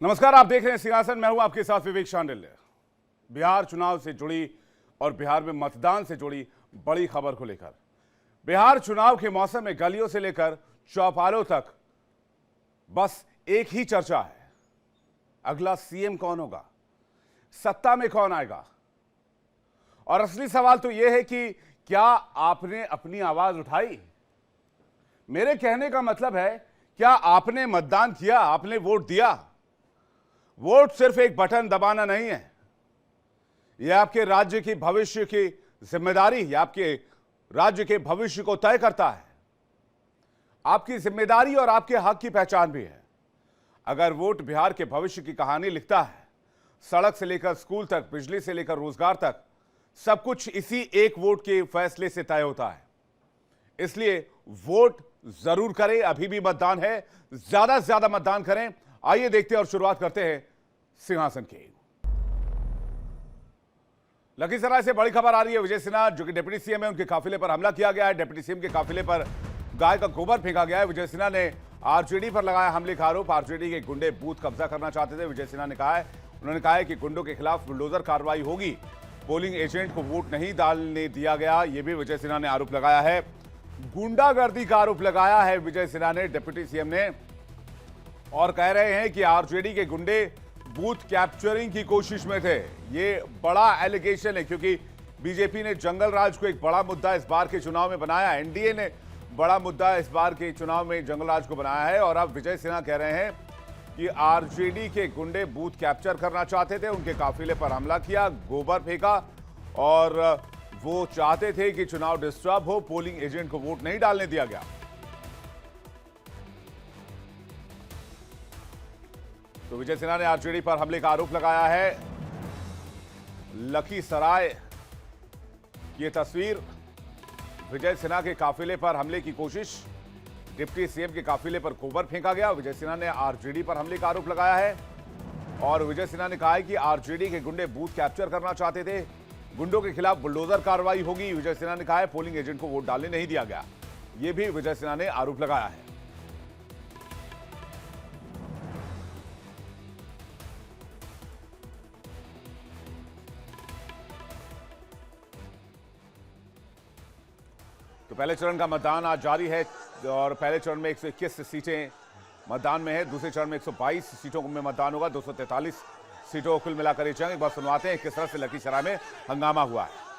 नमस्कार, आप देख रहे हैं सिंहासन। मैं हूं आपके साथ विवेक शांडिल्य। बिहार चुनाव से जुड़ी और बिहार में मतदान से जुड़ी बड़ी खबर को लेकर बिहार चुनाव के मौसम में गलियों से लेकर चौपालों तक बस एक ही चर्चा है, अगला सीएम कौन होगा, सत्ता में कौन आएगा। और असली सवाल तो यह है कि क्या आपने अपनी आवाज उठाई। मेरे कहने का मतलब है, क्या आपने मतदान किया, आपने वोट दिया। वोट सिर्फ एक बटन दबाना नहीं है, यह आपके राज्य की भविष्य की जिम्मेदारी, यह आपके राज्य के भविष्य को तय करता है। आपकी जिम्मेदारी और आपके हक की पहचान भी है। अगर वोट बिहार के भविष्य की कहानी लिखता है, सड़क से लेकर स्कूल तक, बिजली से लेकर रोजगार तक, सब कुछ इसी एक वोट के फैसले से तय होता है। इसलिए वोट जरूर करें, अभी भी मतदान है, ज्यादा से ज्यादा मतदान करें। आइए देखते हैं और शुरुआत करते हैं सिंहासन की। लखीसराय से बड़ी खबर आ रही है। विजय सिन्हा जो कि डिप्टी सीएम है, उनके काफिले पर हमला किया गया है। डिप्टी सीएम के काफिले पर गाय का गोबर फेंका गया है। विजय सिन्हा ने आरजेडी पर लगाया हमले का आरोप। आरजेडी के गुंडे बूथ कब्जा करना चाहते थे। विजय सिन्हा ने कहा है, उन्होंने कहा है कि गुंडों के खिलाफ बुलडोजर कार्रवाई होगी। पोलिंग एजेंट को वोट नहीं डालने दिया गया, यह भी विजय सिन्हा ने आरोप लगाया है। गुंडागर्दी का आरोप लगाया है विजय सिन्हा ने, डिप्टी सीएम ने, और कह रहे हैं कि आरजेडी के गुंडे बूथ कैप्चरिंग की कोशिश में थे। ये बड़ा एलिगेशन है, क्योंकि बीजेपी ने जंगल राज को एक बड़ा मुद्दा इस बार के चुनाव में बनाया। एनडीए ने बड़ा मुद्दा इस बार के चुनाव में जंगल राज को बनाया है। और अब विजय सिन्हा कह रहे हैं कि आरजेडी के गुंडे बूथ कैप्चर करना चाहते थे, उनके काफिले पर हमला किया, गोबर फेंका, और वो चाहते थे कि चुनाव डिस्टर्ब हो, पोलिंग एजेंट को वोट नहीं डालने दिया गया। तो विजय सिन्हा ने आरजेडी पर हमले का आरोप लगाया है। लखीसराय की तस्वीर, विजय सिन्हा के काफिले पर हमले की कोशिश, डिप्टी सीएम के काफिले पर गोबर फेंका गया। विजय सिन्हा ने आरजेडी पर हमले का आरोप लगाया है और विजय सिन्हा ने कहा है कि आरजेडी के गुंडे बूथ कैप्चर करना चाहते थे, गुंडों के खिलाफ बुलडोजर कार्रवाई होगी। विजय सिन्हा ने कहा है पोलिंग एजेंट को वोट डालने नहीं दिया गया, यह भी विजय सिन्हा ने आरोप लगाया है। तो पहले चरण का मतदान आज जारी है और पहले चरण में 121 सीटें मतदान में है। दूसरे चरण में 122 सीटों में मतदान होगा। 243 सीटों को कुल मिलाकर ये जंग। एक बार सुनवाते हैं किस तरह से लखीसराय में हंगामा हुआ है।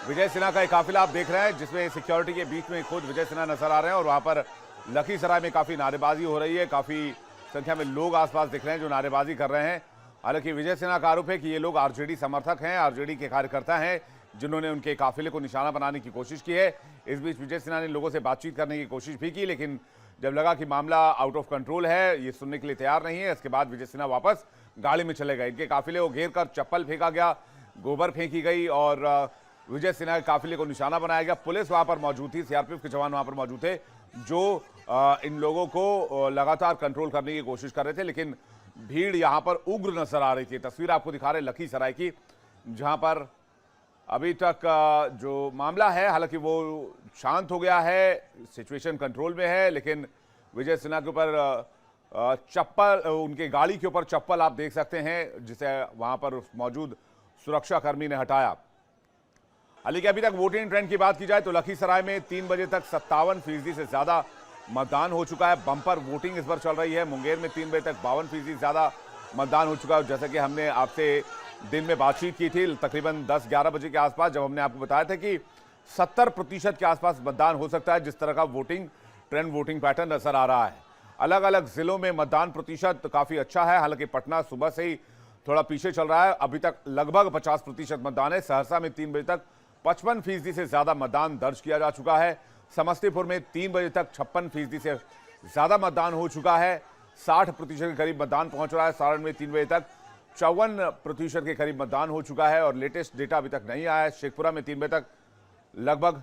विजय सिन्हा का एक काफिला आप देख रहे हैं, जिसमें सिक्योरिटी के बीच में खुद विजय सिन्हा नजर आ रहे हैं और वहां पर लखीसराय में काफी नारेबाजी हो रही है। काफी संख्या में लोग आसपास दिख रहे हैं जो नारेबाजी कर रहे हैं। हालांकि विजय सिन्हा का आरोप है कि ये लोग आरजेडी समर्थक हैं, आरजेडी के कार्यकर्ता हैं, जिन्होंने उनके काफिले को निशाना बनाने की कोशिश की है। इस बीच विजय सिन्हा ने लोगों से बातचीत करने की कोशिश भी की, लेकिन जब लगा कि मामला आउट ऑफ कंट्रोल है, ये सुनने के लिए तैयार नहीं है, इसके बाद विजय सिन्हा वापस गाड़ी में चले गए। इनके काफिले को घेर कर चप्पल फेंका गया, गोबर फेंकी गई और विजय सिन्हा के काफिले को निशाना बनाया गया। पुलिस वहां पर मौजूद थी, सीआरपीएफ के जवान वहां पर मौजूद थे, जो इन लोगों को लगातार कंट्रोल करने की कोशिश कर रहे थे, लेकिन भीड़ यहां पर उग्र नजर आ रही थी। तस्वीर आपको दिखा रहे लखीसराय की, जहां पर अभी तक जो मामला है, हालांकि वो शांत हो गया है, सिचुएशन कंट्रोल में है, लेकिन विजय सिन्हा के ऊपर चप्पल, उनके गाड़ी के ऊपर चप्पल आप देख सकते हैं, जिसे वहां पर मौजूद सुरक्षाकर्मी ने हटाया। हालांकि अभी तक वोटिंग ट्रेंड की बात की जाए तो लखीसराय में 3 बजे तक 57% से ज्यादा मतदान हो चुका है। बम्पर वोटिंग इस बार चल रही है। मुंगेर में 3 बजे तक 52% ज्यादा मतदान हो चुका है। जैसा कि हमने आपसे दिन में बातचीत की थी तकरीबन 10-11 बजे के आसपास, जब हमने आपको बताया था कि 70% के आसपास मतदान हो सकता है। जिस तरह का वोटिंग ट्रेंड, वोटिंग पैटर्न नजर आ रहा है। अलग अलग जिलों में मतदान प्रतिशत काफी अच्छा है। हालांकि पटना सुबह से ही थोड़ा पीछे चल रहा है, अभी तक लगभग 50% मतदान है। सहरसा में 3 बजे तक 55% से ज्यादा मतदान दर्ज किया जा चुका है। समस्तीपुर में 3 बजे तक 56% से ज्यादा मतदान हो चुका है। 60% के करीब मतदान पहुंच रहा है। सारण में 3 बजे तक 54% के करीब मतदान हो चुका है और लेटेस्ट डेटा अभी तक नहीं आया है। शेखपुरा में 3 बजे तक लगभग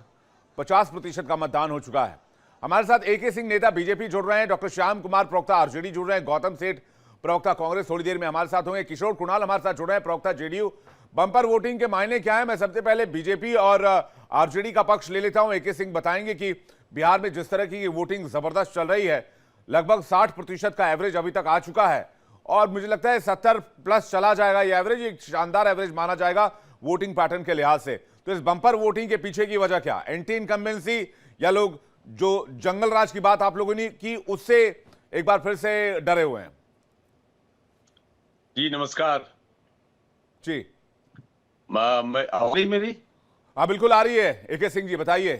50% का मतदान हो चुका है। हमारे साथ AK सिंह नेता बीजेपी जुड़ रहे हैं, डॉक्टर श्याम कुमार प्रवक्ता आरजेडी जुड़ रहे हैं, गौतम सेठ प्रवक्ता कांग्रेस थोड़ी देर में हमारे साथ होंगे, किशोर कुणाल हमारे साथ जुड़ रहे हैं प्रवक्ता जेडीयू। बंपर वोटिंग के मायने क्या है? मैं सबसे पहले बीजेपी और आरजेडी का पक्ष ले लेता हूं। AK सिंह बताएंगे कि बिहार में जिस तरह की वोटिंग जबरदस्त चल रही है, लगभग 60% का एवरेज अभी तक आ चुका है और मुझे लगता है 70+ चला जाएगा। ये एवरेज एक शानदार एवरेज माना जाएगा वोटिंग पैटर्न के लिहाज से। तो इस बंपर वोटिंग के पीछे की वजह क्या? एंटी इनकम्बेंसी या लोग जो जंगल राज की बात आप लोगों ने की उससे एक बार फिर से डरे हुए हैं? जी नमस्कार जी। मैं आ रही मेरी? हाँ बिल्कुल आ रही है। AK सिंह जी बताइए।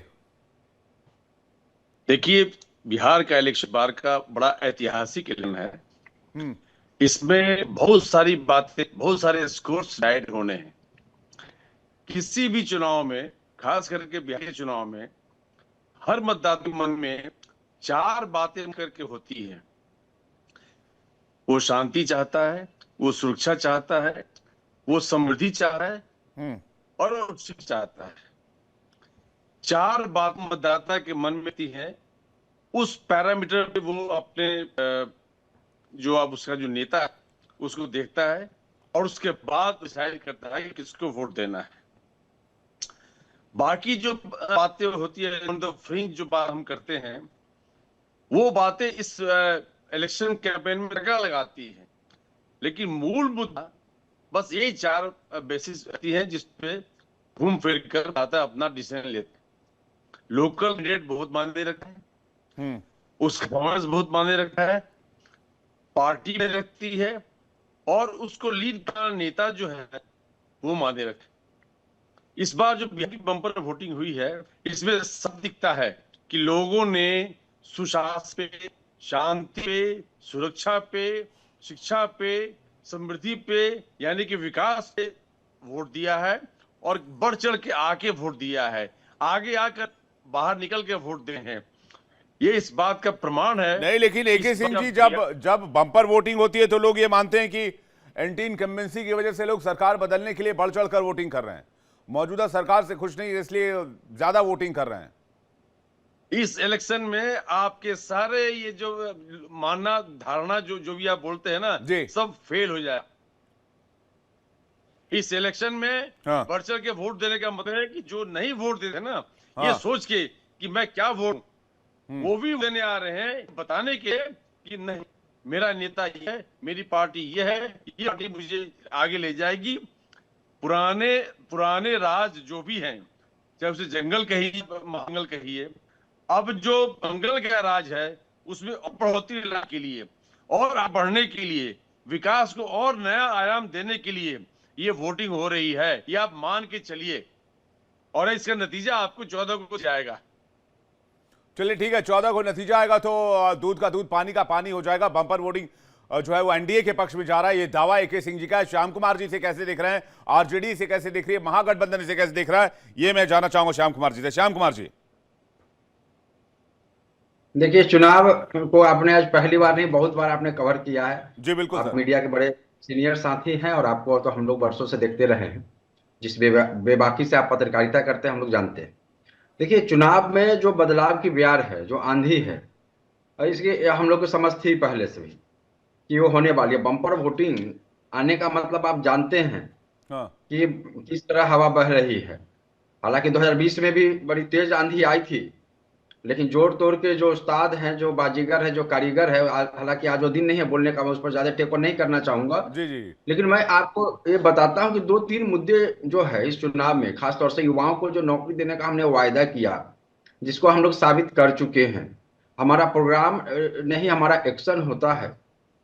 देखिए, बिहार का इलेक्शन बार का बड़ा ऐतिहासिक इलेक्शन है। इसमें बहुत सारी बातें, बहुत सारे स्कोर्स डाइड होने हैं। किसी भी चुनाव में, खास करके बिहार के चुनाव में, हर मतदाता के मन में 4 बातें करके होती है। वो शांति चाहता है, वो सुरक्षा चाहता है, वो समृद्धि चाहता है और वो शिक्षा चाहता है। 4 बात मतदाता के मन में थी है। उस पैरामीटर पे वो अपने जो अब उसका जो नेता है उसको देखता है और उसके बाद डिसाइड करता है कि किसको वोट देना है। बाकी जो बातें होती है ऑन द फ्रिंज, जो बात हम करते हैं, वो बातें इस इलेक्शन कैंपेन में लगाती है। लेकिन मूल मुद्दा बस यही 4 बेसिस रहती है जिसपे घूम फिर कर आता अपना डिसीजन लेते हैं। लोकल कैंडिडेट बहुत मायने रखता है, उसका परफॉर्मेंस बहुत मायने रखता है, पार्टी में रखती है और उसको लीड करने नेता जो है वो मायने रखता है। इस बार जो बिहार की बंपर वोटिंग हुई है, इसमें सब दिखता है कि लोगों ने सुशासन पे, शांति पे, सुरक्षा पे, शिक्षा पे, समृद्धि पे, यानी कि विकास पे वोट दिया है और बढ़ चढ़ के आके वोट दिया है। आगे आकर बाहर निकल के वोट दे हैं, ये इस बात का प्रमाण है। नहीं, लेकिन AK सिंह जी, जब बंपर वोटिंग होती है तो लोग ये मानते हैं कि एंटी इनकम्बेंसी की वजह से लोग सरकार बदलने के लिए बढ़ चढ़ कर वोटिंग कर रहे हैं, मौजूदा सरकार से खुश नहीं, इसलिए ज्यादा वोटिंग कर रहे हैं। इस इलेक्शन में आपके सारे ये जो मानना, धारणा, जो भी आप बोलते हैं ना, सब फेल हो जाए। इस इलेक्शन में बढ़ चढ़ के वोट देने का मतलब है कि जो नहीं वोट देते ना, ये सोच के कि मैं क्या वोट, वो भी देने आ रहे हैं बताने के कि नहीं, मेरा नेता ये है, मेरी पार्टी ये है, ये पार्टी मुझे आगे ले जाएगी। पुराने राज जो भी हैं, चाहे उसे जंगल कहिए, मंगल कहिए, अब जो मंगल का राज है उसमें बढ़ोतरी लाने के लिए और बढ़ने के लिए, विकास को और नया आयाम देने के लिए ये वोटिंग हो रही है, ये आप मान के चलिए और इसका नतीजा आपको 14 को जाएगा। चलिए ठीक है, 14 को नतीजा आएगा तो दूध का दूध, पानी का पानी हो जाएगा। बंपर वोटिंग जो है वो NDA के पक्ष में जा रहा है, ये दावा AK सिंह जी का है। श्याम कुमार जी से कैसे देख रहे हैं, आरजेडी से कैसे देख रही है, महागठबंधन से कैसे देख रहा है, ये मैं जानना चाहूंगा श्याम कुमार जी से। श्याम कुमार जी, देखिए, चुनाव को आपने आज पहली बार नहीं, बहुत बार आपने कवर किया है। जी बिल्कुल, आप मीडिया के बड़े सीनियर साथी हैं और आपको तो हम लोग वर्षों से देखते रहे हैं। जिस बेबाकी से आप पत्रकारिता करते हैं हम लोग जानते हैं। देखिए, चुनाव में जो बदलाव की ब्यार है, जो आंधी है, इसकी हम लोग को समझ थी पहले से भी कि वो होने वाली है। बम्पर वोटिंग आने का मतलब आप जानते हैं कि किस तरह हवा बह रही है। हालांकि 2020 में भी बड़ी तेज आंधी आई थी, लेकिन जोड़ तोड़ के जो उस्ताद हैं, जो बाजीगर है, जो कारीगर है, हालांकि आज वो दिन नहीं है बोलने का, मैं उस पर ज्यादा टेको नहीं करना चाहूंगा। जी जी। लेकिन मैं आपको ये बताता हूं कि 2-3 मुद्दे जो है इस चुनाव में, खासतौर से युवाओं को जो नौकरी देने का हमने वायदा किया, जिसको हम लोग साबित कर चुके हैं। हमारा प्रोग्राम नहीं, हमारा एक्शन होता है,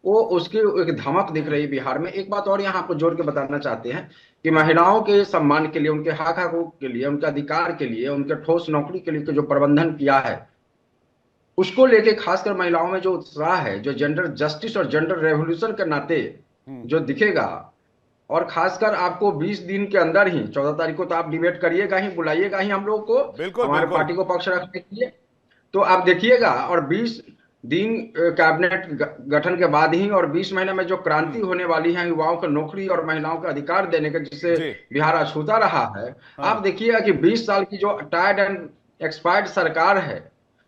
वो उसकी एक धमक दिख रही है बिहार में। एक बात और यहाँ आपको जोड़ के बताना चाहते हैं कि महिलाओं के सम्मान के लिए, उनके हक हकूक के लिए, उनके अधिकार के लिए, उनके ठोस नौकरी के लिए जो प्रबंधन किया है, उसको लेके खासकर महिलाओं में जो उत्साह है, जो जेंडर जस्टिस और जेंडर रेवोल्यूशन के नाते जो दिखेगा, और खासकर आपको 20 दिन के अंदर ही 14 तारीख को तो आप डिबेट करिएगा ही, बुलाइएगा ही हम लोग को, हमारे पार्टी को पक्ष रखने के लिए। तो आप देखिएगा, और 20 दिन कैबिनेट गठन के बाद ही और 20 महीने में जो क्रांति होने वाली है युवाओं को नौकरी और महिलाओं को अधिकार देने का, जिसे जी। बिहार अछूता रहा है। हाँ। आप देखिएगा कि 20 साल की जो टायर्ड एंड एक्सपायर्ड सरकार है,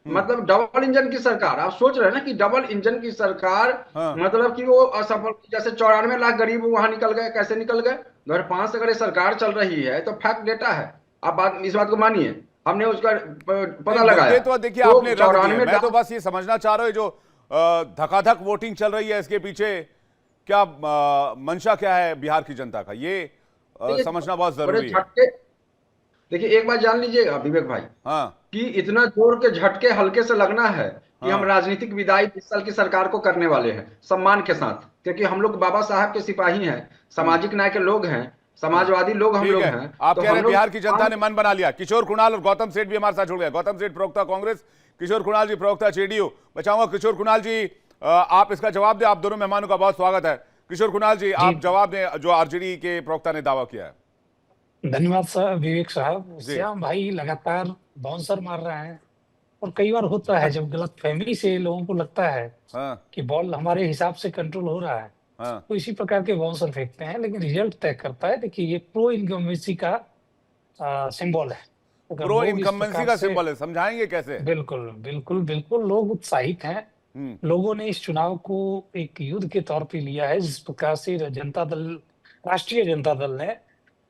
मतलब डबल इंजन की सरकार, आप सोच रहे हैं ना कि डबल इंजन की सरकार, हाँ। मतलब कि वो असफल, जैसे 94 लाख गरीब वहां निकल गए, कैसे निकल गए? 2005 से अगर ये सरकार चल रही है तो फैक्ट डेटा है, आप इस बात को मानिए, हमने उसका नहीं, पता लगाया। मुद्दे तो देखिए तो आपने रख दिए, 94 मैं तो लाख, बस ये समझना चाह रहा हूं जो धकाधक वोटिंग चल रही है इसके पीछे क्या मंशा क्या है बिहार की जनता का, ये समझना बहुत बड़े जरूरी है। झटके। देखिए एक बात जान लीजिएगा विवेक भाई, हाँ। कि इतना जोर के झटके हल्के से लगना है कि हम हाँ। राजनीतिक विदाई 20 साल की सरकार को करने वाले हैं सम्मान के साथ, क्योंकि हम लोग बाबा साहब के सिपाही हैं, हम्म। सामाजिक न्याय के लोग हैं, हम्म। समाजवादी लोग हम ठीक लोग है, हैं। आप तो कह रहे हम हैं लोग बिहार की जनता ने मन बना लिया। किशोर कुणाल और गौतम सेठ भी हमारे साथ जुड़ गए। गौतम सेठ प्रवक्ता कांग्रेस, किशोर कुणाल जी प्रवक्ता जेडीयू। मैं चाहूंगा किशोर कुणाल जी आप इसका जवाब दें। आप दोनों मेहमानों का बहुत स्वागत है। किशोर कुणाल जी जी आप जवाब दें जो आरजेडी के प्रवक्ता ने दावा किया है। धन्यवाद सर विवेक साहब। जी। श्याम भाई लगातार बाउंसर मार रहे हैं और कई बार होता है जब गलत फहमी से लोगों को लगता है हाँ। कि बॉल हमारे हिसाब से कंट्रोल हो रहा है हाँ। तो इसी प्रकार के बाउंसर फेंकते हैं, लेकिन रिजल्ट तय करता है। देखिए ये प्रो इनकम्बेंसी का सिंबल है। अगर प्रो लोग इस इनकम्बेंसी प्रकार का से, सिंबल है, समझाएंगे कैसे? बिल्कुल बिल्कुल बिल्कुल लोग उत्साहित हैं। हम्म। लोगों ने इस चुनाव को एक युद्ध के तौर पे लिया है। जिस प्रकार से जनता दल, राष्ट्रीय जनता दल ने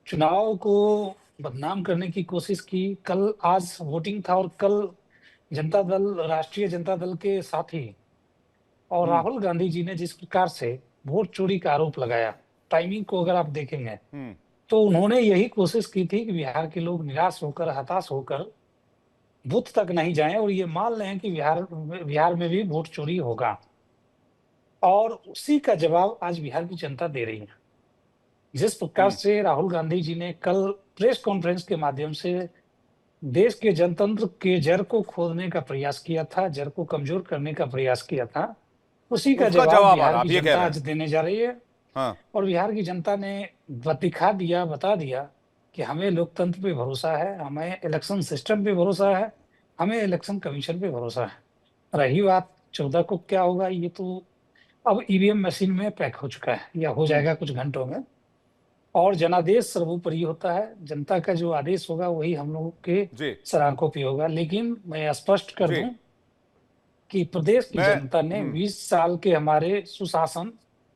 चुनाव को बदनाम करने की कोशिश की, कल आज वोटिंग था और कल जनता दल, राष्ट्रीय जनता दल के साथी और हम्म। राहुल गांधी जी ने जिस प्रकार से वोट चोरी का आरोप लगाया, टाइमिंग को अगर आप देखेंगे हम्म। तो उन्होंने यही कोशिश की थी कि बिहार के लोग निराश होकर, हताश होकर बूथ तक नहीं जाएं और ये मान लें कि बिहार में भी वोट चोरी होगा। और उसी का जवाब आज बिहार की जनता दे रही है। जिस प्रकार से राहुल गांधी जी ने कल प्रेस कॉन्फ्रेंस के माध्यम से देश के जनतंत्र के जड़ को खोदने का प्रयास किया था, जड़ को कमजोर करने का प्रयास किया था, उसी का उसका जवाब जवाब आ बिहार रहा, की आप ये कह जनता रहे आज हैं? देने जा रही है। हाँ। और बिहार की जनता ने दिखा दिया, बता दिया कि हमें लोकतंत्र पे भरोसा है, हमें इलेक्शन सिस्टम पे भरोसा है, हमें इलेक्शन कमीशन पे भरोसा है। रही बात 14 को क्या होगा, ये तो अब ईवीएम मशीन में पैक हो चुका है या हो जाएगा कुछ घंटों में। और जनादेश सर्वोपरि होता है, जनता का जो आदेश होगा वही हम लोगों के जी। सराहकों पे होगा। लेकिन मैं स्पष्ट कर जी। दूं कि प्रदेश की मैं जनता ने 20 साल के हमारे सुशासन,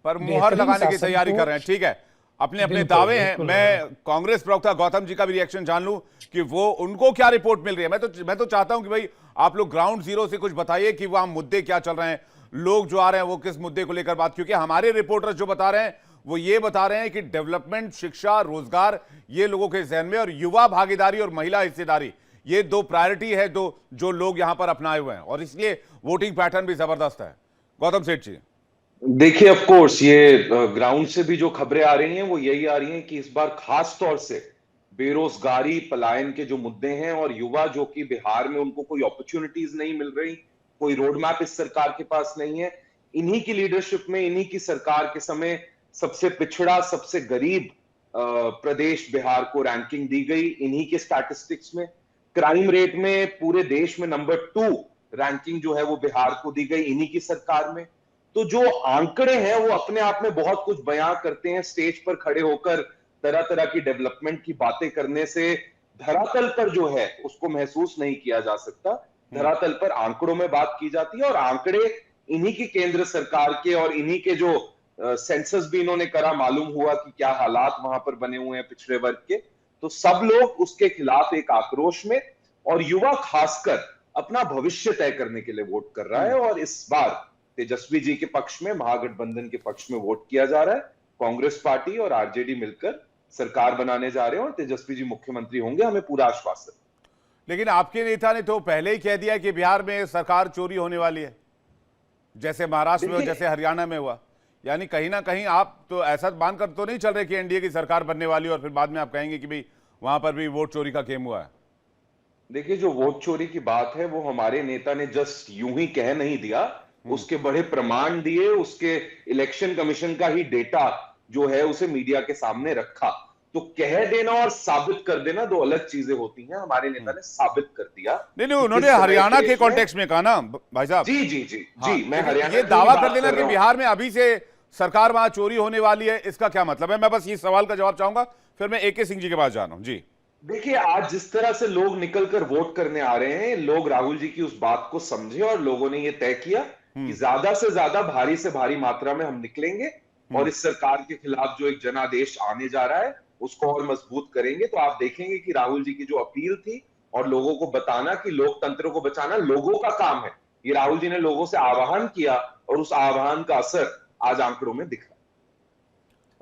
पर मुहर बेहतरीन लगाने की शासन तैयारी को, कर रहे हैं, ठीक है, अपने अपने बिल्कुल दावे हैं। बिल्कुल मैं कांग्रेस प्रवक्ता गौतम जी का भी रिएक्शन जान लूं कि वो उनको क्या रिपोर्ट मिल रही है। मैं तो चाहता हूं कि भाई आप लोग ग्राउंड जीरो से कुछ बताइए कि वहां मुद्दे क्या चल रहे हैं, लोग जो आ रहे हैं वो किस मुद्दे को लेकर बात, क्योंकि हमारे रिपोर्टर्स जो बता रहे हैं वो ये बता रहे हैं कि डेवलपमेंट, शिक्षा, रोजगार ये लोगों के जहन में, और युवा भागीदारी और महिला हिस्सेदारी ये दो प्रायोरिटी है, दो जो लोग यहां पर अपनाए हुए हैं, और इसलिए वोटिंग पैटर्न भी जबरदस्त है। गौतम सेठ जी। देखिए ऑफ कोर्स ये ग्राउंड से भी जो खबरें आ रही हैं वो यही आ रही हैं कि इस बार खास तौर से बेरोजगारी, पलायन के जो मुद्दे हैं और युवा जो कि बिहार में उनको कोई अपॉर्चुनिटीज नहीं मिल रही, कोई रोड मैप इस सरकार के पास नहीं है, इन्हीं की लीडरशिप में, इन्हीं की सरकार के समय सबसे पिछड़ा, सबसे गरीब प्रदेश बिहार को रैंकिंग दी गई। इन्हीं के स्टैटिस्टिक्स में क्राइम रेट में पूरे देश में नंबर 2 रैंकिंग जो है वो बिहार को दी गई इन्हीं की सरकार में। तो जो आंकड़े हैं वो अपने आप में बहुत कुछ बयां करते हैं। स्टेज पर खड़े होकर तरह तरह की डेवलपमेंट की बातें करने से धरातल पर जो है उसको महसूस नहीं किया जा सकता। धरातल पर आंकड़ों में बात की जाती है और आंकड़े इन्हीं की केंद्र सरकार के और इन्हीं के जो सेंसस भी इन्होंने करा, मालूम हुआ कि क्या हालात वहां पर बने हुए हैं पिछड़े वर्ग के। तो सब लोग उसके खिलाफ एक आक्रोश में, और युवा खासकर अपना भविष्य तय करने के लिए वोट कर रहा है। और इस बार तेजस्वी जी के पक्ष में, महागठबंधन के पक्ष में वोट किया जा रहा है। कांग्रेस पार्टी और आरजेडी मिलकर सरकार बनाने जा रहे हैं और तेजस्वी जी मुख्यमंत्री होंगे, हमें पूरा आश्वास है। लेकिन आपके नेता ने तो पहले ही कह दिया कि बिहार में सरकार चोरी होने वाली है, जैसे महाराष्ट्र में और जैसे हरियाणा में हुआ। यानी कहीं ना कहीं आप तो ऐसा मानकर तो नहीं चल रहे कि एनडीए की सरकार बनने वाली है और फिर बाद में आप कहेंगे कि भाई वहां पर भी वोट चोरी का गेम हुआ है। देखिए जो वोट चोरी की बात है वो हमारे नेता ने जस्ट यूं ही कह नहीं दिया, उसके बड़े प्रमाण दिए, उसके इलेक्शन कमीशन का ही डेटा जो है उसे मीडिया के सामने रखा। तो कह देना और साबित कर देना दो अलग चीजें होती हैं। हमारे नेता ने साबित कर दिया। नहीं, उन्होंने हरियाणा के कॉन्टेक्स्ट में कहा ना भाई साहब। जी जी जी हाँ, जी, मैं लेकिन हरियाणा ये की दावा बात कर देना कर कि रहा हूं। बिहार में अभी से सरकार वहां चोरी होने वाली है, इसका क्या मतलब है? मैं बस इस सवाल का जवाब चाहूंगा, फिर मैं AK सिंह जी के पास जा रहा हूं। जी देखिए, आज जिस तरह से लोग निकलकर वोट करने आ रहे हैं, लोग राहुल जी की उस बात को समझे और लोगों ने ये तय किया कि ज्यादा से ज्यादा भारी से भारी मात्रा में हम निकलेंगे और इस सरकार के खिलाफ जो एक जनादेश आने जा रहा है उसको और मजबूत करेंगे। तो आप देखेंगे कि राहुल जी की जो अपील थी और लोगों को बताना कि लोकतंत्र को बचाना लोगों का काम है, ये राहुल जी ने लोगों से आह्वान किया और उस आह्वान का असर आज आंकड़ों में दिख रहा है।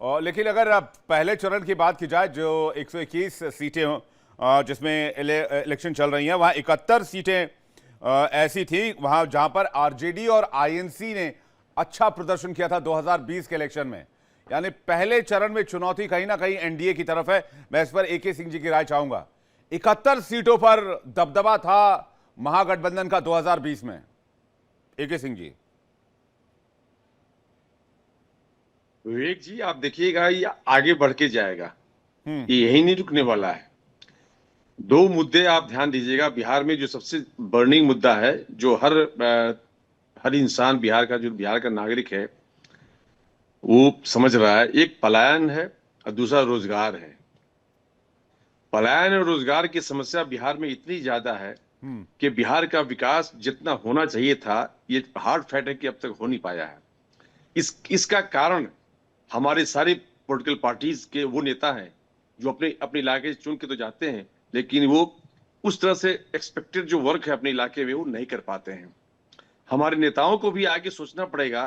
और लेकिन अगर आप पहले चरण की बात की जाए, जो 121 सीटें जिसमें इलेक्शन चल रही हैं, वहां 71 सीटें ऐसी थी वहां जहां पर RJD और INC ने अच्छा प्रदर्शन किया था 2020 के इलेक्शन में। यानी पहले चरण में चुनौती कहीं ना कहीं NDA की तरफ है। मैं इस पर AK सिंह जी की राय चाहूंगा। 71 सीटों पर दबदबा था महागठबंधन का 2020 में। AK सिंह जी। विवेक जी, आप देखिएगा ये आगे बढ़ के जाएगा, ये यही नहीं रुकने वाला है। दो मुद्दे आप ध्यान दीजिएगा बिहार में, जो सबसे बर्निंग मुद्दा है, जो हर इंसान बिहार का नागरिक है वो समझ रहा है। एक पलायन है और दूसरा रोजगार है। पलायन और रोजगार की समस्या बिहार में इतनी ज्यादा है कि बिहार का विकास जितना होना चाहिए था, ये हार्ड फैक्ट है कि अब तक हो नहीं पाया है। इसका कारण हमारे सारे पॉलिटिकल पार्टीज के वो नेता हैं जो अपने इलाके से चुन के तो जाते हैं, लेकिन वो उस तरह से एक्सपेक्टेड जो वर्क है अपने इलाके में वो नहीं कर पाते हैं। हमारे नेताओं को भी आगे सोचना पड़ेगा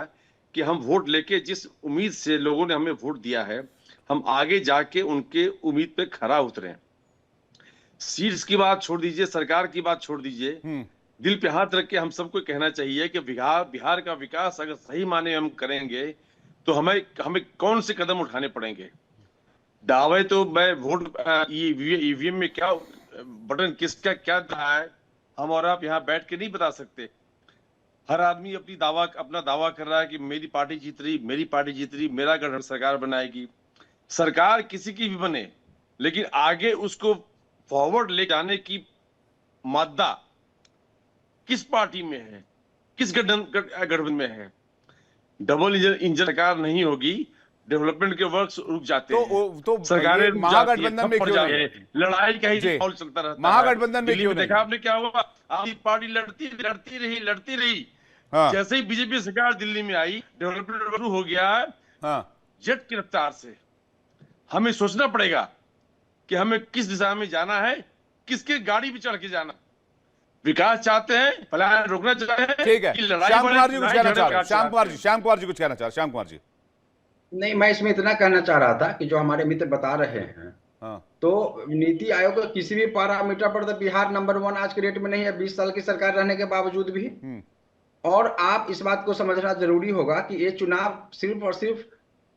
कि हम वोट लेके, जिस उम्मीद से लोगों ने हमें वोट दिया है, हम आगे जाके उनके उम्मीद पे खरा उतरें। सीट्स की बात छोड़ दीजिए, सरकार की बात छोड़ दीजिए, दिल पे हाथ रख के हम सबको कहना चाहिए कि बिहार का विकास अगर सही माने हम करेंगे तो हमें कौन से कदम उठाने पड़ेंगे। दावे तो मैं वोट ईवीएम में क्या बटन किसका क्या रहा है, हम और आप यहाँ बैठ के नहीं बता सकते। हर आदमी अपना दावा कर रहा है कि मेरी पार्टी जीत रही, मेरा गठबंधन सरकार बनाएगी। सरकार किसी की भी बने, लेकिन आगे उसको फॉरवर्ड ले जाने की मादा किस पार्टी में है, किस गठबंधन में है। डबल इंजन सरकार नहीं होगी, डेवलपमेंट के वर्क्स रुक जाते हैं, तो सरकारें रुक जाती हैं, महागठबंधन में क्यों नहीं? लड़ाई का ही माहौल चलता रहता है। महागठबंधन में क्यों नहीं? देखा आपने क्या हुआ, आम पार्टी लड़ती रही। हाँ। जैसे ही बीजेपी सरकार दिल्ली में आई, डेवलपमेंट शुरू हो गया है। हाँ। जेट की रफ्तार से। हमें सोचना पड़ेगा कि हमें किस दिशा में जाना है, किसके गाड़ी पे चढ़ के जाना। विकास चाहते हैं, पलायन रोकना चाहते हैं, ठीक है। श्याम कुमार जी कुछ कहना चाह रहे हैं। श्याम कुमार जी कुछ कहना चाह रहे हैं। श्याम कुमार जी। नहीं, मैं इसमें इतना कहना चाह रहा था कि जो हमारे मित्र बता रहे हैं, तो नीति आयोग का किसी भी पैरामीटर पर तो बिहार नंबर 1 आज के डेट में नहीं है, 20 साल की सरकार रहने के बावजूद भी। और आप इस बात को समझना जरूरी होगा कि ये चुनाव सिर्फ और सिर्फ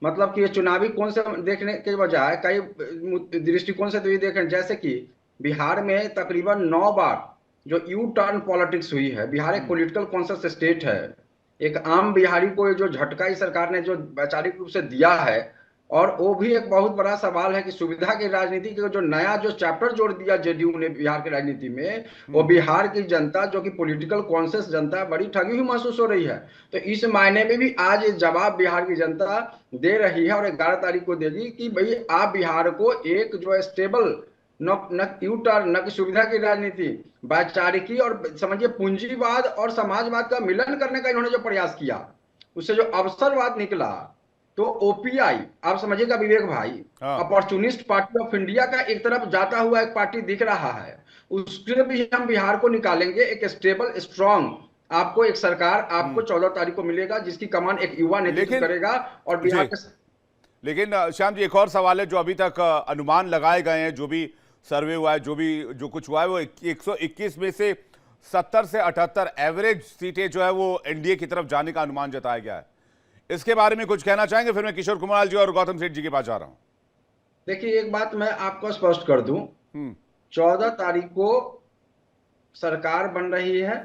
मतलब कि ये चुनावी कौन से देखने के बजाय कई दृष्टिकोण से तो ये देखें, जैसे कि बिहार में तकरीबन 9 बार जो यू टर्न पॉलिटिक्स हुई है। बिहार एक पॉलिटिकल कॉन्शियस स्टेट है। एक आम बिहारी को जो झटका इस सरकार ने जो वैचारिक रूप से दिया है, और वो भी एक बहुत बड़ा सवाल है कि सुविधा की राजनीति का जो नया जो चैप्टर जोड़ दिया जेडीयू ने बिहार की राजनीति में, वो बिहार की जनता जो कि पॉलिटिकल कॉन्शियस जनता है, बड़ी ठगी हुई महसूस हो रही है। तो इस मायने में भी आज ये जवाब बिहार की जनता दे रही है और 11 तारीख को देगी कि भाई आप बिहार को एक जो स्टेबल न यू टर्न, न सुविधा की राजनीति, वैचारिकी और समझिए पूंजीवाद और समाजवाद का मिलन करने का इन्होंने जो प्रयास किया, उससे जो अवसरवाद निकला, तो ओपीआई आप समझिएगा विवेक भाई, अपॉर्चुनिस्ट पार्टी ऑफ इंडिया का एक तरफ जाता हुआ एक पार्टी दिख रहा है। उससे भी हम बिहार को निकालेंगे, एक स्टेबल स्ट्रॉन्ग आपको एक सरकार आपको 14 तारीख को मिलेगा, जिसकी कमान एक युवा नेतृत्व करेगा। और बिहार के लेकिन श्याम जी, एक और सवाल है। जो अभी तक अनुमान लगाए गए हैं, जो भी सर्वे हुआ है, जो कुछ हुआ है, वो 121 में से 70 से 78 एवरेज सीटें जो है वो एनडीए की तरफ जाने का अनुमान जताया गया है। इसके बारे में कुछ कहना चाहेंगे? फिर मैं किशोर कुमार जी और गौतम सेठ जी के पास जा रहा हूं। देखिए, एक बात मैं आपको स्पष्ट कर दूं, 14 तारीख को सरकार बन रही है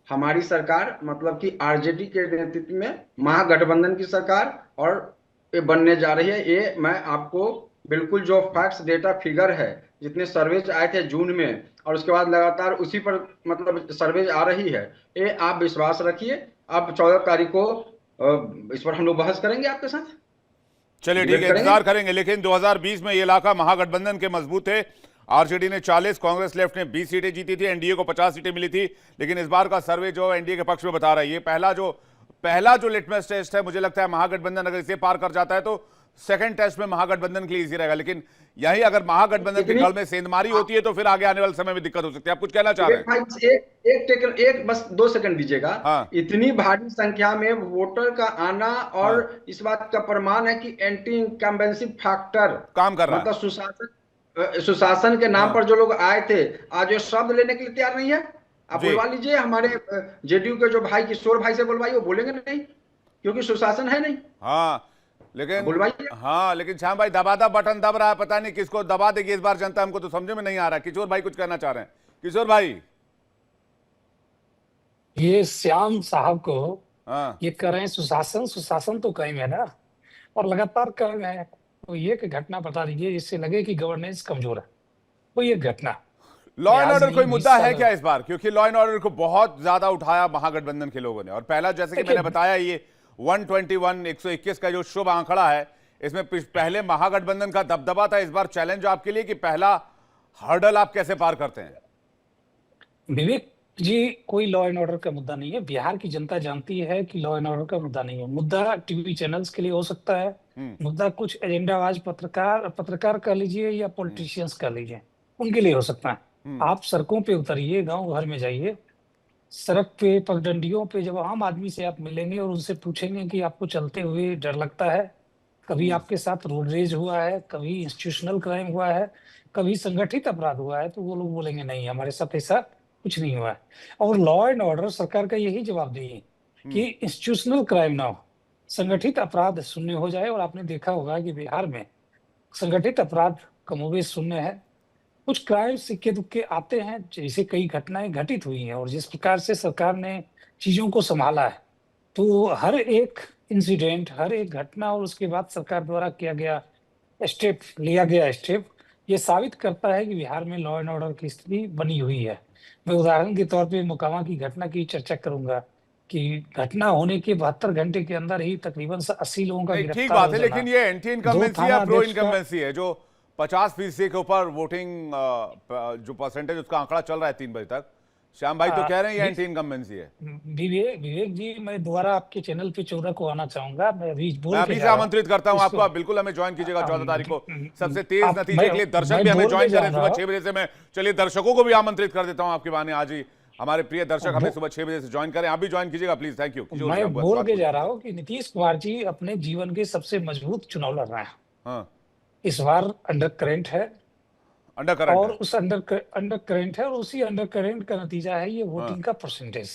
हमारी सरकार, मतलब कि आरजेडी के नेतृत्व में महागठबंधन की सरकार, और ये बनने जा रही है। ये मैं आपको बिल्कुल जो फैक्ट्स डेटा फिगर है, जितने सर्वेज आए थे जून में और उसके बाद लगातार उसी पर मतलब सर्वेज आ रही है, ये आप विश्वास रखिए। अब 14 तारीख को इस पर हम लोग बहस करेंगे आपके साथ, चलिए ठीक डिबेट है, करेंगे। इंतजार करेंगे। लेकिन 2020 में ये इलाका महागठबंधन के मजबूत थे। आरजेडी ने 40, कांग्रेस लेफ्ट ने 20 सीटें जीती थी, एनडीए को 50 सीटें मिली थी। लेकिन इस बार का सर्वे जो एनडीए के पक्ष में बता रहा है, ये पहला जो लिटमस टेस्ट है, मुझे लगता है महागठबंधन अगर इसे पार कर जाता है तो सेकंड टेस्ट में महागठबंधन के लिए इजी रहेगा। लेकिन यही अगर महागठबंधन के गढ़ में सेंधमारी होती है तो फिर आगे आने वाले समय में दिक्कत हो सकती है। आप कुछ कहना चाह रहे हैं? एक बस 2 सेकंड दीजिएगा। हाँ। इतनी भारी संख्या में वोटर का आना और हाँ। इस बात का प्रमाण है कि एंटी इनकम्बेंसी फैक्टर काम कर रहा है। मतलब सुशासन के नाम हाँ। पर जो लोग आए थे, आज वो शब्द लेने के लिए तैयार नहीं है। आप जी। बुलवा लीजिए हमारे जेडीयू के जो भाई किशोर भाई से बुलवाइए, वो बोलेंगे नहीं क्योंकि सुशासन है नहीं। हाँ लेकिन बुलवाइए। हाँ लेकिन श्याम भाई दबा बटन दब रहा है, पता नहीं किसको दबा देगी इस बार जनता, हमको तो समझ में नहीं आ रहा है। किशोर भाई कुछ कहना चाह रहे हैं? किशोर भाई, ये श्याम साहब को हाँ ये कर रहे हैं सुशासन, सुशासन तो कायम है ना, और लगातार कायम है। तो ये एक घटना बता दीजिए जिससे लगे कि गवर्नेंस कमजोर है, कोई एक घटना। लॉ एंड आज ऑर्डर नहीं, कोई 20 मुद्दा है साल क्या इस बार? क्योंकि लॉ एंड ऑर्डर को बहुत ज्यादा उठाया महागठबंधन के लोगों ने। और पहला, जैसे कि देखिए, मैंने बताया, ये 121 121 का जो शुभ आंकड़ा है, इसमें पहले महागठबंधन का दबदबा था। इस बार चैलेंज आपके लिए कि पहला हर्डल आप कैसे पार करते हैं? विवेक जी, कोई लॉ एंड ऑर्डर का मुद्दा नहीं है। बिहार की जनता जानती है कि लॉ एंड ऑर्डर का मुद्दा नहीं है। मुद्दा टीवी चैनल्स के लिए हो सकता है, मुद्दा कुछ एजेंडाबाज पत्रकार कर लीजिए या पॉलिटिशियंस कर लीजिए, उनके लिए हो सकता है। आप सड़कों पे उतरिए, गांव घर में जाइए, सड़क पे पगडंडियों पे जब आम आदमी से आप मिलेंगे और उनसे पूछेंगे कि आपको चलते हुए डर लगता है, कभी आपके साथ रोड रेज हुआ है, कभी इंस्टीट्यूशनल क्राइम हुआ है, कभी संगठित अपराध हुआ है, तो वो लोग बोलेंगे नहीं, हमारे साथ ऐसा कुछ नहीं हुआ है। और लॉ एंड ऑर्डर सरकार का यही जवाब दिए कि इंस्टीट्यूशनल क्राइम ना हो, संगठित अपराध शून्य हो जाए। और आपने देखा होगा कि बिहार में संगठित अपराध कमोबेश शून्य है। कुछ क्राइम सिक्के दुक्के आते हैं, जैसे कई घटनाएं घटित हुई हैं, और जिस प्रकार से सरकार ने चीजों को संभाला है, तो हर एक इंसिडेंट, हर एक घटना और उसके बाद सरकार द्वारा लिया गया स्टेप ये साबित करता है कि बिहार में लॉ एंड ऑर्डर की स्थिति बनी हुई है। मैं उदाहरण के तौर पे मोकामा की घटना की चर्चा करूंगा कि घटना होने के 72 घंटे के अंदर ही तकरीबन 80 लोगों का नहीं, ठीक गिरफ्तार बात हो है, जाना। लेकिन ये एंटी इनकम्बेंसी थाना या प्रो अध्यक्ष का- इनकम्बेंसी है जो 50% के ऊपर वोटिंग जो परसेंटेज उसका आंकड़ा चल रहा है 3 बजे तक। श्याम भाई तो कह रहे हैं ये एंटी इनकम्बेंसी है। विवेक जी, मैं दोबारा आपके चैनल पे 14 को आना चाहूंगा। मैं अभी बोल मैं के अभी से जा रहा हूं आमंत्रित करता हूं इसको। आपको, आप बिल्कुल हमें ज्वाइन कीजिएगा 14 तारीख को। सबसे तेज आप- नतीजे के लिए दर्शक मैं भी हमें बोल के ज्वाइन जा करें रहा सुबह 6 बजे से। मैं चलिए दर्शकों को भी आमंत्रित कर देता हूं आपके बहाने। आज ही हमारे प्रिय दर्शक हमें सुबह 6 बजे से ज्वाइन करें। आप भी ज्वाइन कीजिएगा प्लीज। Thank you. मैं बोल के जा रहा हूँ कि नीतीश कुमार जी अपने जीवन के सबसे मजबूत चुनाव लड़ रहे हैं। हाँ, इस बार अंडर करंट है, अंडर करंट और है। उस अंडर करंट है, और उसी अंडर करंट का नतीजा है ये वोटिंग का परसेंटेज।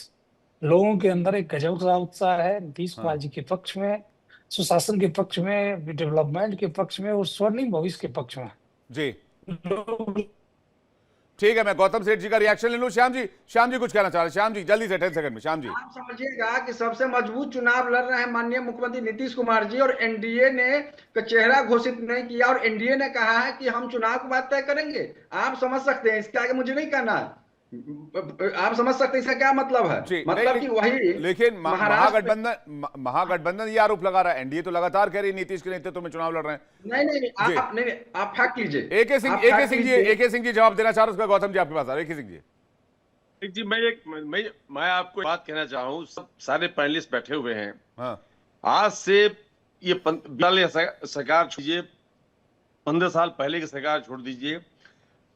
लोगों के अंदर एक गजब का उत्साह है नीतीश कुमार जी के पक्ष में, सुशासन के पक्ष में, डेवलपमेंट के पक्ष में, और स्वर्णिम भविष्य के पक्ष में। जी लोग ठीक है, मैं गौतम सेठ जी का रिएक्शन ले लूं। श्याम जी कुछ कहना चाह रहे हैं? श्याम जी जल्दी से 10 सेकंड में। श्याम जी, आप समझिएगा कि सबसे मजबूत चुनाव लड़ रहे हैं माननीय मुख्यमंत्री नीतीश कुमार जी, और एनडीए ने का चेहरा घोषित नहीं किया, और एनडीए ने कहा है कि हम चुनाव की बात तय करेंगे। आप समझ सकते हैं, इसके आगे मुझे नहीं कहना है। आप समझ सकते हैं इसका क्या मतलब है? जी मतलब नहीं, कि वही लेकिन महाराष्ट्र महागठबंधन ये आरोप लगा रहा है, एनडीए तो लगातार कह रही है नीतीश के नेतृत्व में चुनाव लड़ रहे हैं। नहीं, आप फैक्ट लीजिए। एके सिंह जी जवाब देना चाह रहे हैं, उसका गौतम जी आपके पास आ रहे हैं। एके सिंह जी, एक जी, मैं आपको बात कहना चाहूँ। सब सारे पैनलिस्ट बैठे हुए हैं। हाँ आज से ये सरकार छोड़िए, 15 साल पहले की सरकार छोड़ दीजिए।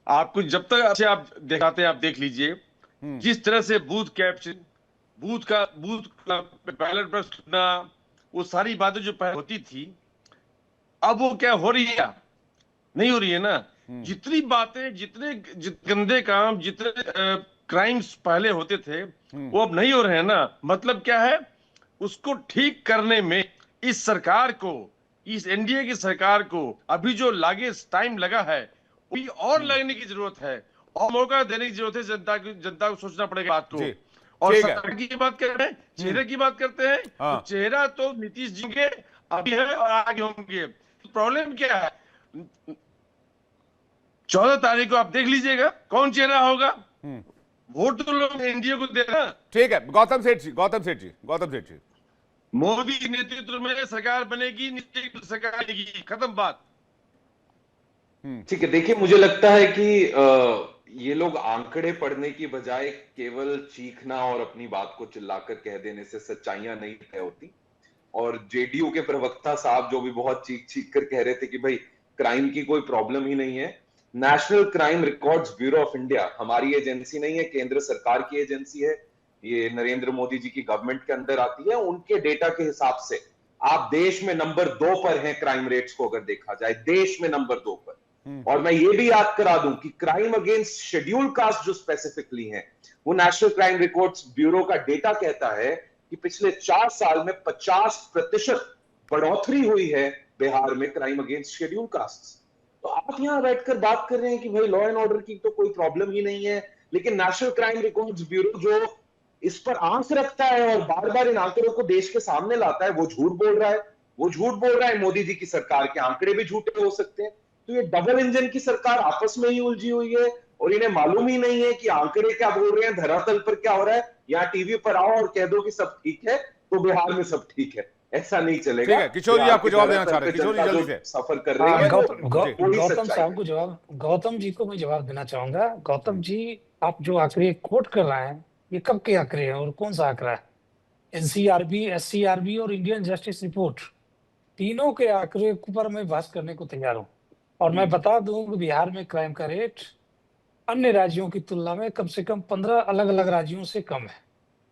आपको जब तक अच्छे आप दिखाते हैं, आप देख लीजिए जिस तरह से बूथ कैप्चर, बूथ का बैलेट बॉक्स छूटना, वो सारी बातें जो पहले होती थी, अब वो क्या हो रही है? नहीं हो रही है ना। जितनी बातें, जितने गंदे काम, जितने क्राइम्स पहले होते थे, वो अब नहीं हो रहे हैं ना। मतलब क्या है, उसको ठीक करने में इस सरकार को, इस एनडीए की सरकार को अभी जो टाइम लगा है, भी और लगने की जरूरत है, और मौका देने की जरूरत है। जनता को सोचना पड़ेगा बात को। और सरकार की बात कर रहे हैं, चेहरे की बात करते हैं, तो चेहरा तो नीतीश जी के अभी है और आगे होंगे। प्रॉब्लम क्या है? 14 तारीख को आप देख लीजिएगा कौन चेहरा होगा। वोट तो लोग एनडीए को देना। ठीक है, गौतम सेठ जी। मोदी के नेतृत्व में सरकार बनेगी, नीतीश की सरकार बनेगी, खत्म बात। ठीक है, देखिए मुझे लगता है कि ये लोग आंकड़े पढ़ने की बजाय केवल चीखना और अपनी बात को चिल्लाकर कह देने से सच्चाइयां नहीं तय होती। और जेडीयू के प्रवक्ता साहब जो भी बहुत चीख कर कह रहे थे कि भाई क्राइम की कोई प्रॉब्लम ही नहीं है। National crime records bureau of India हमारी एजेंसी नहीं है, केंद्र सरकार की एजेंसी है, ये नरेंद्र मोदी जी की गवर्नमेंट के अंदर आती है। उनके डेटा के हिसाब से आप देश में नंबर 2 पर हैं क्राइम रेट्स को अगर देखा जाए, देश में नंबर 2 पर। और मैं ये भी याद करा दूं कि क्राइम अगेंस्ट शेड्यूल कास्ट जो स्पेसिफिकली है, वो नेशनल क्राइम रिकॉर्ड्स ब्यूरो का डेटा कहता है कि पिछले 4 साल में 50% बढ़ोतरी हुई है बिहार में क्राइम अगेंस्ट शेड्यूल कास्ट। तो आप यहां बैठकर बात कर रहे हैं कि भाई लॉ एंड ऑर्डर की तो कोई प्रॉब्लम ही नहीं है, लेकिन नेशनल क्राइम रिकॉर्ड्स ब्यूरो जो इस पर आंख रखता है और बार बार इन आंकड़ों को देश के सामने लाता है, वो झूठ बोल रहा है। वो झूठ बोल रहा है, मोदी जी की सरकार के आंकड़े भी झूठे हो सकते हैं। तो ये डबल इंजन की सरकार आपस में ही उलझी हुई है और इन्हें मालूम ही नहीं है कि आंकड़े क्या बोल रहे हैं, धरातल पर क्या हो रहा है। यहाँ टीवी पर आओ और कह दो कि सब ठीक है तो बिहार में सब ठीक है, ऐसा नहीं चलेगा। ठीक है, किशोर जी आपको जवाब देना चाह रहे हैं, किशोर जी जल्दी से। सफर कर रही है गौतम साहब को जवाब, गौतम जी को मैं जवाब देना चाहूंगा। गौतम जी, आप जो आंकड़े कोट कर रहे हैं, ये कब के आंकड़े हैं और कौन सा आंकड़ा है? एनसीआरबी, एससीआरबी और इंडियन जस्टिस रिपोर्ट, तीनों के आंकड़े पर मैं बहस करने को तैयार हूँ। और मैं बता दूं कि बिहार में क्राइम का रेट अन्य राज्यों की तुलना में कम से कम 15 अलग अलग राज्यों से कम है।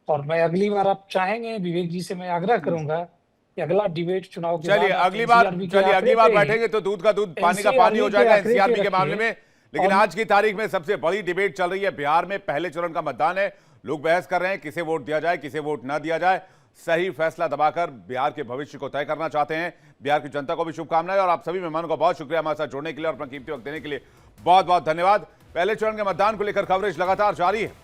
और मैं अगली बार, आप चाहेंगे विवेक जी से मैं आग्रह करूंगा कि अगला डिबेट चुनाव के चलिए अगली बार बैठेंगे तो दूध का दूध पानी का पानी हो जाएगा एनसीआरबी के मामले में। लेकिन आज की तारीख में सबसे बड़ी डिबेट चल रही है बिहार में। पहले चरण का मतदान है, लोग बहस कर रहे हैं किसे वोट दिया जाए, किसे वोट ना दिया जाए। सही फैसला दबाकर बिहार के भविष्य को तय करना चाहते हैं। बिहार की जनता को भी शुभकामनाएं और आप सभी मेहमानों का बहुत शुक्रिया हमारे साथ जुड़ने के लिए और अपना कीमती वक्त देने के लिए बहुत बहुत धन्यवाद। पहले चरण के मतदान को लेकर कवरेज लगातार जारी है।